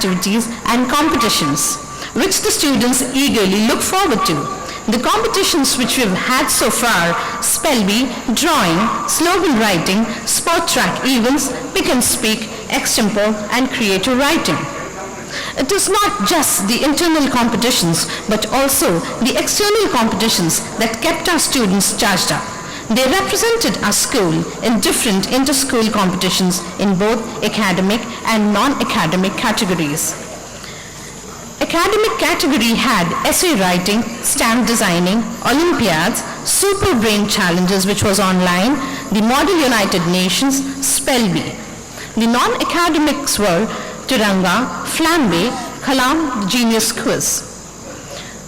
activities and competitions, which the students eagerly look forward to. The competitions which we've had so far: spell bee, drawing, slogan writing, sport track events, pick and speak, extempore, and creative writing. It is not just the internal competitions, but also the external competitions that kept our students charged up. They represented our school in different inter-school competitions in both academic and non-academic categories. Academic category had essay writing, stamp designing, Olympiads, Super Brain Challenges, which was online, the Model United Nations, Spell Bee. The non-academics were Tiranga, Flambe, Kalam, the Genius Quiz.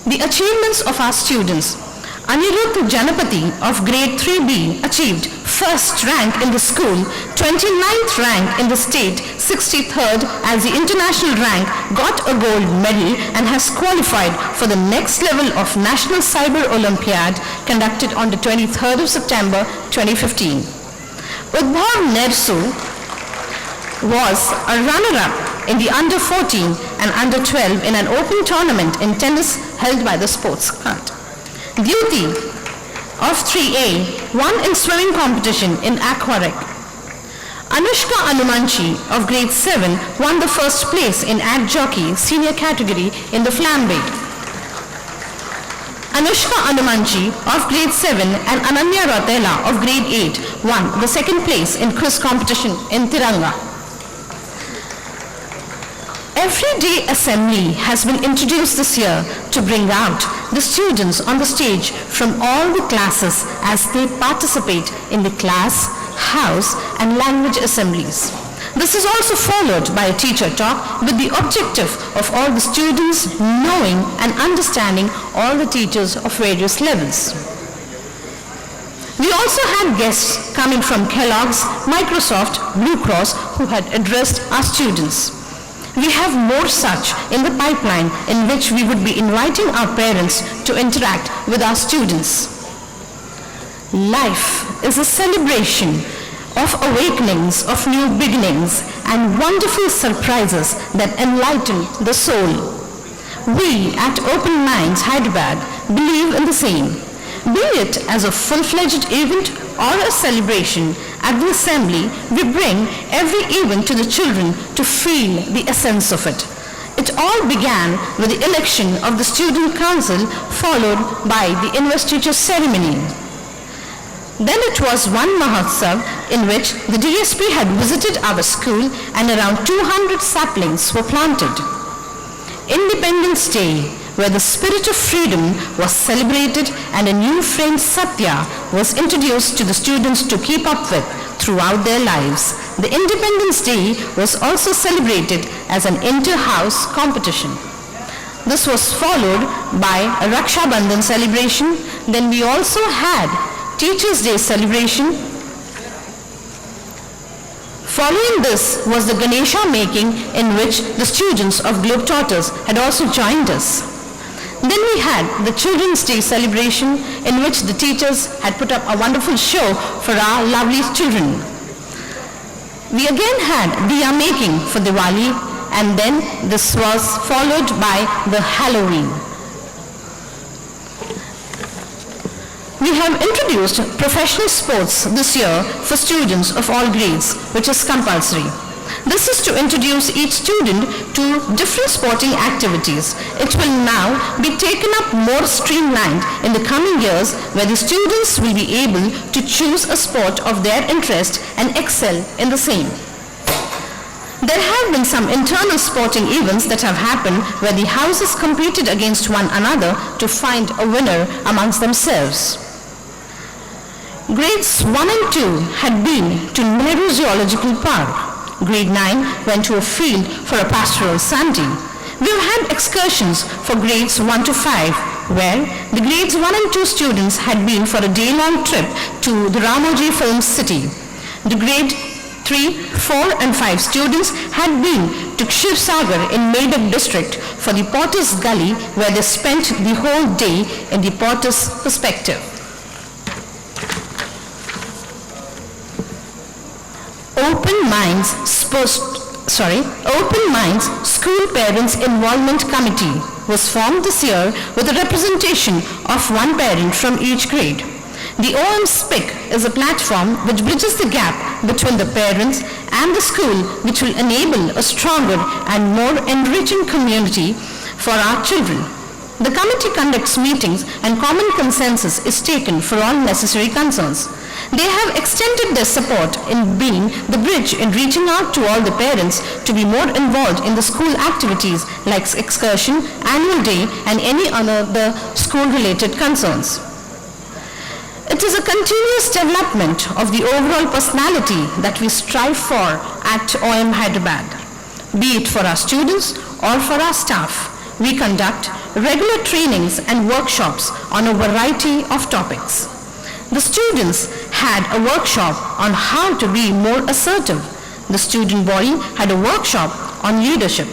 The achievements of our students: Anirudh Janapati of grade 3B achieved first rank in the school, 29th rank in the state, 63rd as the international rank, got a gold medal, and has qualified for the next level of National Cyber Olympiad conducted on the 23rd of September 2015. Udbhav Nersu was a runner-up in the under 14 and under 12 in an open tournament in tennis held by the sports cart. Duty of 3A won in swimming competition in aquarec. Anushka Anumanchi of grade 7 won the first place in ad jockey senior category in the Flambe. Anushka Anumanchi of grade 7 and Ananya Rotela of grade 8 won the second place in quiz competition in Tiranga. Everyday assembly has been introduced this year to bring out the students on the stage from all the classes as they participate in the class, house, and language assemblies. This is also followed by a teacher talk with the objective of all the students knowing and understanding all the teachers of various levels. We also had guests coming from Kellogg's, Microsoft, Blue Cross, who had addressed our students. We have more such in the pipeline in which we would be inviting our parents to interact with our students. Life is a celebration of awakenings, of new beginnings, and wonderful surprises that enlighten the soul. We at Open Minds Hyderabad believe in the same. Be it as a full-fledged event or a celebration, at the assembly we bring every event to the children to feel the essence of it. It all began with the election of the student council, followed by the investiture ceremony. Then it was one Mahotsav in which the DSP had visited our school and around 200 saplings were planted. Independence Day, where the spirit of freedom was celebrated and a new friend Satya was introduced to the students to keep up with throughout their lives. The Independence Day was also celebrated as an inter-house competition. This was followed by a Raksha Bandhan celebration. Then we also had Teachers' Day celebration. Following this was the Ganesha making, in which the students of Globetrotters had also joined us. Then we had the Children's Day celebration, in which the teachers had put up a wonderful show for our lovely children. We again had Diya making for Diwali, and then this was followed by the Halloween. We have introduced professional sports this year for students of all grades, which is compulsory. This is to introduce each student to different sporting activities. It will now be taken up more streamlined in the coming years, where the students will be able to choose a sport of their interest and excel in the same. There have been some internal sporting events that have happened where the houses competed against one another to find a winner amongst themselves. Grades 1 and 2 had been to Nehru Zoological Park. Grade 9 went to a field for a pastoral Sunday. We have had excursions for grades 1 to 5, where the grades 1 and 2 students had been for a day-long trip to the Ramoji Film City. The grade 3, 4 and 5 students had been to Shivsagar in Medak district for the Potter's Gully, where they spent the whole day in the Potter's perspective. Open Minds Open Minds School Parents Involvement Committee was formed this year with a representation of one parent from each grade. The OM SPIC is a platform which bridges the gap between the parents and the school, which will enable a stronger and more enriching community for our children. The committee conducts meetings and common consensus is taken for all necessary concerns. They have extended their support in being the bridge in reaching out to all the parents to be more involved in the school activities like excursion, annual day, and any other school-related concerns. It is a continuous development of the overall personality that we strive for at OM Hyderabad. Be it for our students or for our staff, we conduct regular trainings and workshops on a variety of topics. The students had a workshop on how to be more assertive. The student body had a workshop on leadership.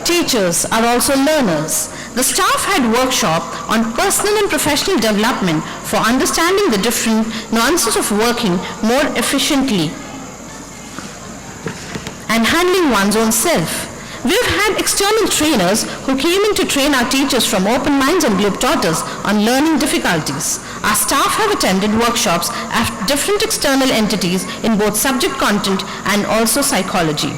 Teachers are also learners. The staff had workshop on personal and professional development for understanding the different nuances of working more efficiently and handling one's own self. We've had external trainers who came in to train our teachers from Open Minds and Globetrotters on learning difficulties. Our staff have attended workshops at different external entities in both subject content and also psychology.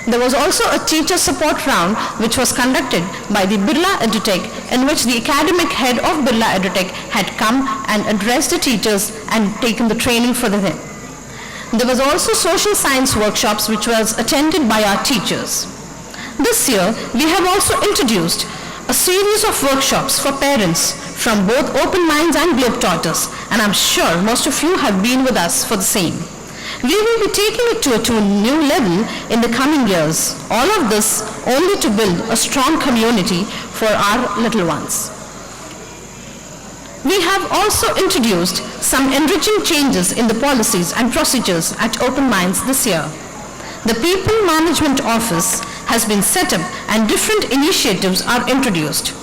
There was also a teacher support round which was conducted by the Birla EduTech, in which the academic head of Birla EduTech had come and addressed the teachers and taken the training for them. There was also social science workshops which was attended by our teachers. This year, we have also introduced a series of workshops for parents from both Open Minds and Globetrotters, and I'm sure most of you have been with us for the same. We will be taking it to a new level in the coming years. All of this only to build a strong community for our little ones. We have also introduced some enriching changes in the policies and procedures at Open Minds this year. The People Management Office has been set up and different initiatives are introduced.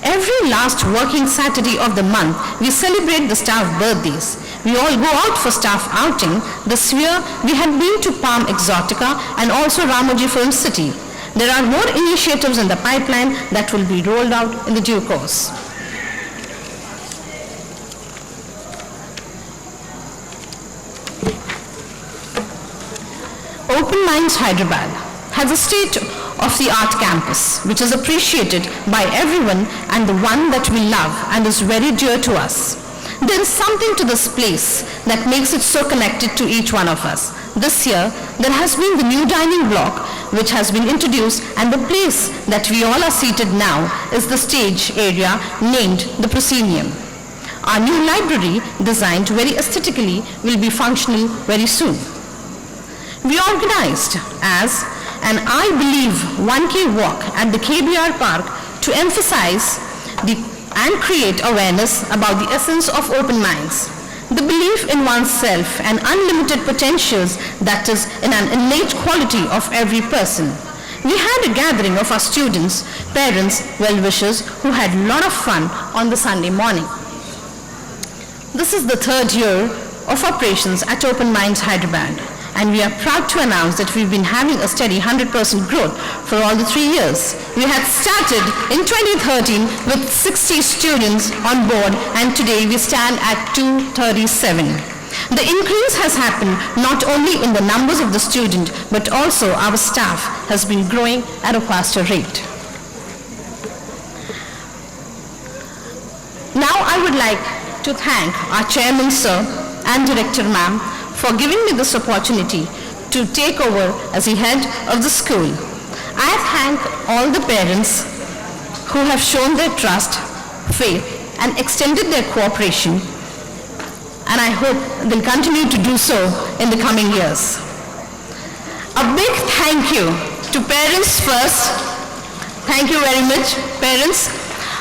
Every last working Saturday of the month, we celebrate the staff birthdays. We all go out for staff outing. This year, we had been to Palm Exotica and also Ramoji Film City. There are more initiatives in the pipeline that will be rolled out in the due course. Open Minds Hyderabad has a state-of-the-art campus which is appreciated by everyone and the one that we love and is very dear to us. There is something to this place that makes it so connected to each one of us. This year, there has been the new dining block which has been introduced, and the place that we all are seated now is the stage area named the Proscenium. Our new library, designed very aesthetically, will be functional very soon. We organized as an I Believe 1K walk at the KBR Park to emphasize and create awareness about the essence of Open Minds, the belief in oneself and unlimited potentials that is in an innate quality of every person. We had a gathering of our students, parents, well-wishers who had a lot of fun on the Sunday morning. This is the third year of operations at Open Minds Hyderabad, and we are proud to announce that we've been having a steady 100% growth for all the 3 years. We had started in 2013 with 60 students on board, and today we stand at 237. The increase has happened not only in the numbers of the student, but also our staff has been growing at a faster rate. Now I would like to thank our chairman sir and director ma'am for giving me this opportunity to take over as the head of the school. I thank all the parents who have shown their trust, faith, and extended their cooperation, and I hope they'll continue to do so in the coming years. A big thank you to parents first. Thank you very much, parents.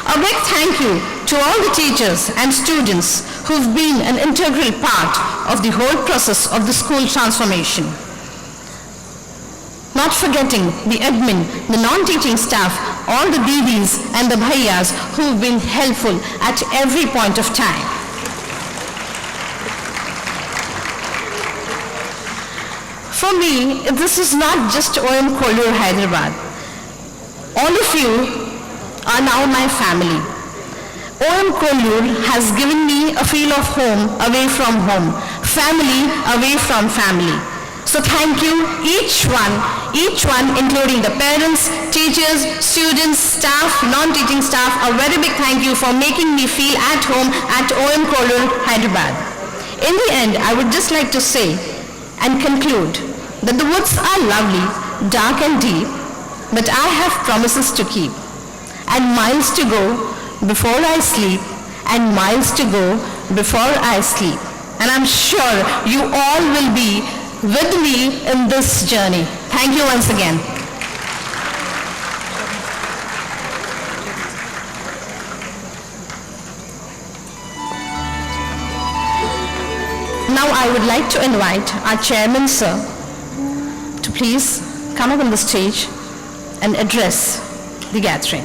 A big thank you to all the teachers and students who've been an integral part of the whole process of the school transformation. Not forgetting the admin, the non-teaching staff, all the DDs and the bhaiyas who've been helpful at every point of time. For me, this is not just OM Kollur, Hyderabad. All of you are now my family. OM Kollur has given me a feel of home away from home, family away from family. So thank you, each one including the parents, teachers, students, staff, non-teaching staff, a very big thank you for making me feel at home at OM Kollur, Hyderabad. In the end, I would just like to say and conclude that the woods are lovely, dark and deep, but I have promises to keep and miles to go before I sleep and miles to go before I sleep. And I'm sure you all will be with me in this journey. Thank you once again. Now I would like to invite our chairman, sir, to please come up on the stage and address the gathering.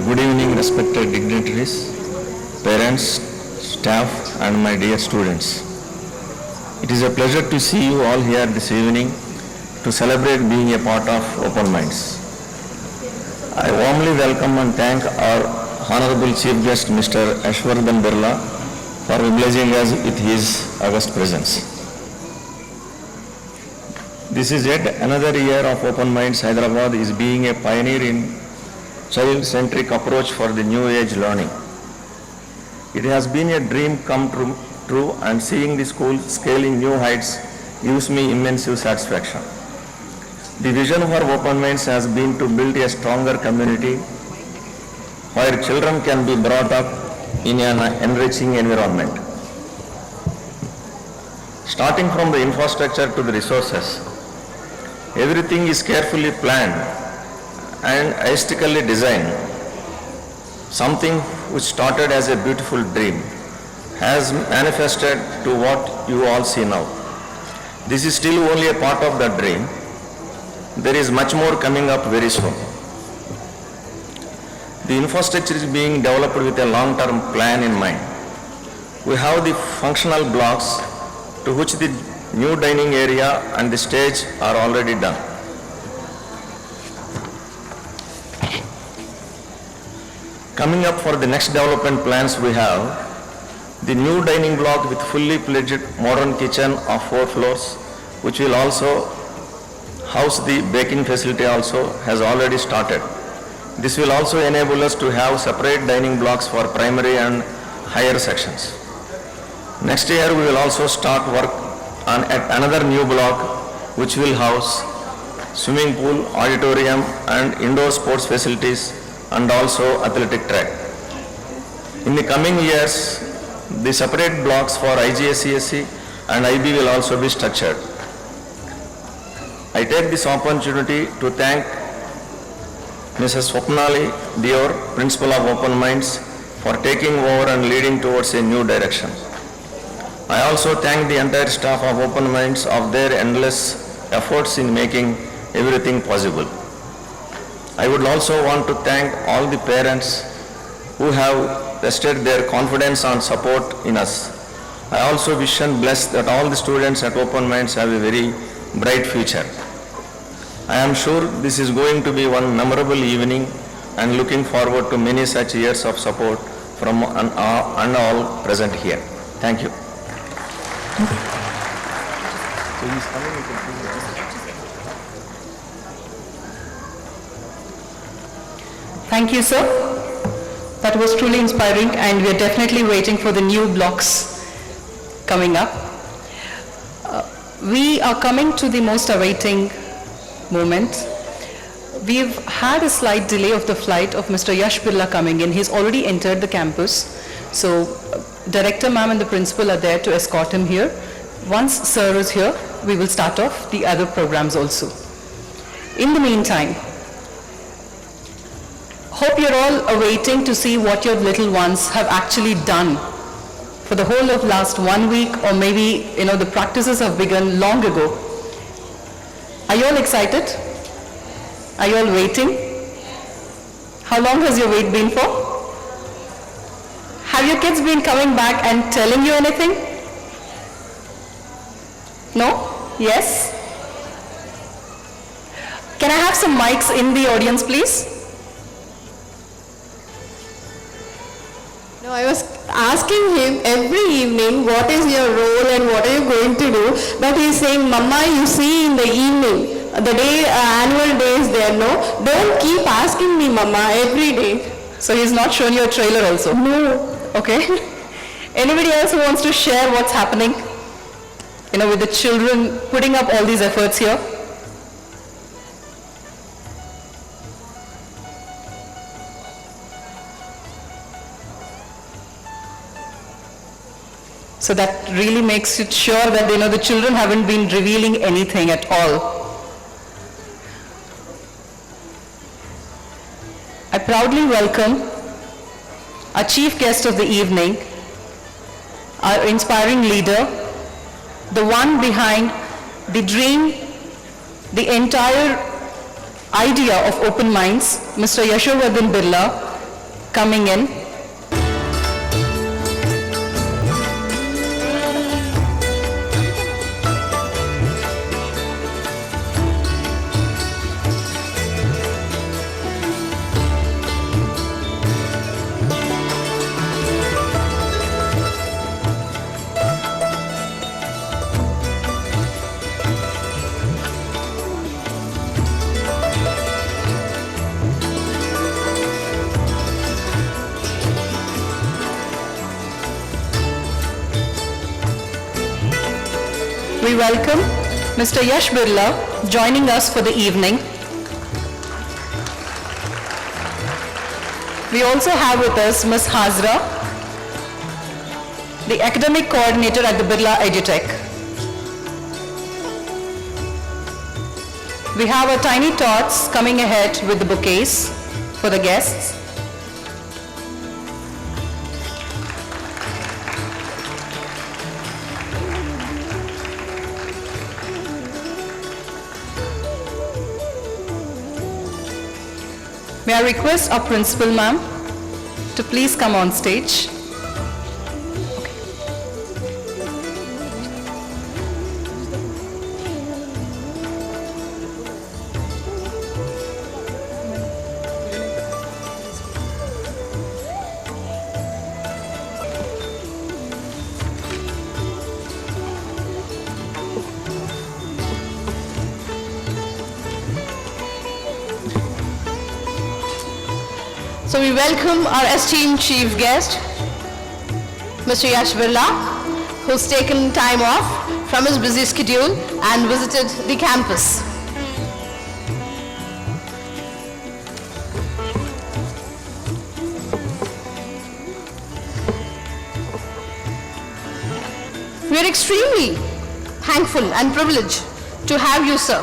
Good evening, respected dignitaries, parents, staff, and my dear students. It is a pleasure to see you all here this evening to celebrate being a part of Open Minds. I warmly welcome and thank our Honorable Chief Guest, Mr. Ashwardhan Birla, for obliging us with his august presence. This is yet another year of Open Minds. Hyderabad is being a pioneer in child-centric approach for the new age learning. It has been a dream come true, and seeing the school scaling new heights gives me immense satisfaction. The vision for Open Minds has been to build a stronger community where children can be brought up in an enriching environment. Starting from the infrastructure to the resources, everything is carefully planned and aesthetically designed. Something which started as a beautiful dream has manifested to what you all see now. This is still only a part of that dream. There is much more coming up very soon. The infrastructure is being developed with a long-term plan in mind. We have the functional blocks to which the new dining area and the stage are already done. Coming up for the next development plans, we have the new dining block with fully fledged modern kitchen of 4 floors, which will also house the baking facility also has already started. This will also enable us to have separate dining blocks for primary and higher sections. Next year we will also start work on another new block which will house swimming pool, auditorium and indoor sports facilities and also athletic track. In the coming years, the separate blocks for IGSESE and IB will also be structured. I take this opportunity to thank Mrs. Swapnali Dior, Principal of Open Minds, for taking over and leading towards a new direction. I also thank the entire staff of Open Minds of their endless efforts in making everything possible. I would also want to thank all the parents who have vested their confidence and support in us. I also wish and bless that all the students at Open Minds have a very bright future. I am sure this is going to be one memorable evening and looking forward to many such years of support from all present here. Thank you. Thank you, sir. That was truly inspiring, and we are definitely waiting for the new blocks coming up. We are coming to the most awaiting moment. We've had a slight delay of the flight of Mr. Yash Birla coming in. He's already entered the campus. So, Director ma'am and the principal are there to escort him here. Once sir is here, we will start off the other programs also. In the meantime, hope you're all awaiting to see what your little ones have actually done for the whole of last 1 week, or maybe, the practices have begun long ago. Are you all excited? Are you all waiting? How long has your wait been for? Have your kids been coming back and telling you anything? Yes? Can I have some mics in the audience, please? No, I was asking him every evening, what is your role and what are you going to do? But he's saying, Mama, you see in the evening, the day, annual day is there, no? Don't keep asking me, Mama, every day. So he's not shown you a trailer also? No. Okay. Anybody else who wants to share what's happening? You know, with the children putting up all these efforts here? So that really makes it sure that, you know, the children haven't been revealing anything at all. I proudly welcome our chief guest of the evening, our inspiring leader, the one behind the dream, the entire idea of Open Minds, Mr. Yashovardhan Birla, coming in. We welcome Mr. Yash Birla joining us for the evening. We also have with us Ms. Hazra, the academic coordinator at the Birla Edutech. We have our tiny tots coming ahead with the bouquets for the guests. May I request our principal, ma'am, to please come on stage. So we welcome our esteemed chief guest, Mr. Yash Birla, who's taken time off from his busy schedule and visited the campus. We are extremely thankful and privileged to have you, sir.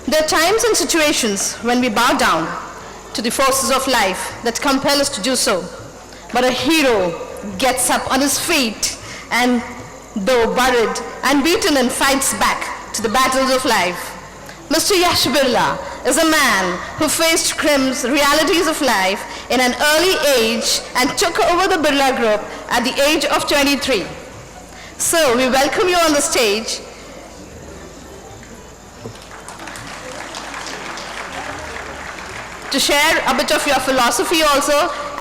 There are times and situations when we bow down to the forces of life that compel us to do so. But a hero gets up on his feet and, though buried and beaten, and fights back to the battles of life. Mr. Yash Birla is a man who faced Crim's realities of life in an early age and took over the Birla Group at the age of 23. So we welcome you on the stage. To share a bit of your philosophy also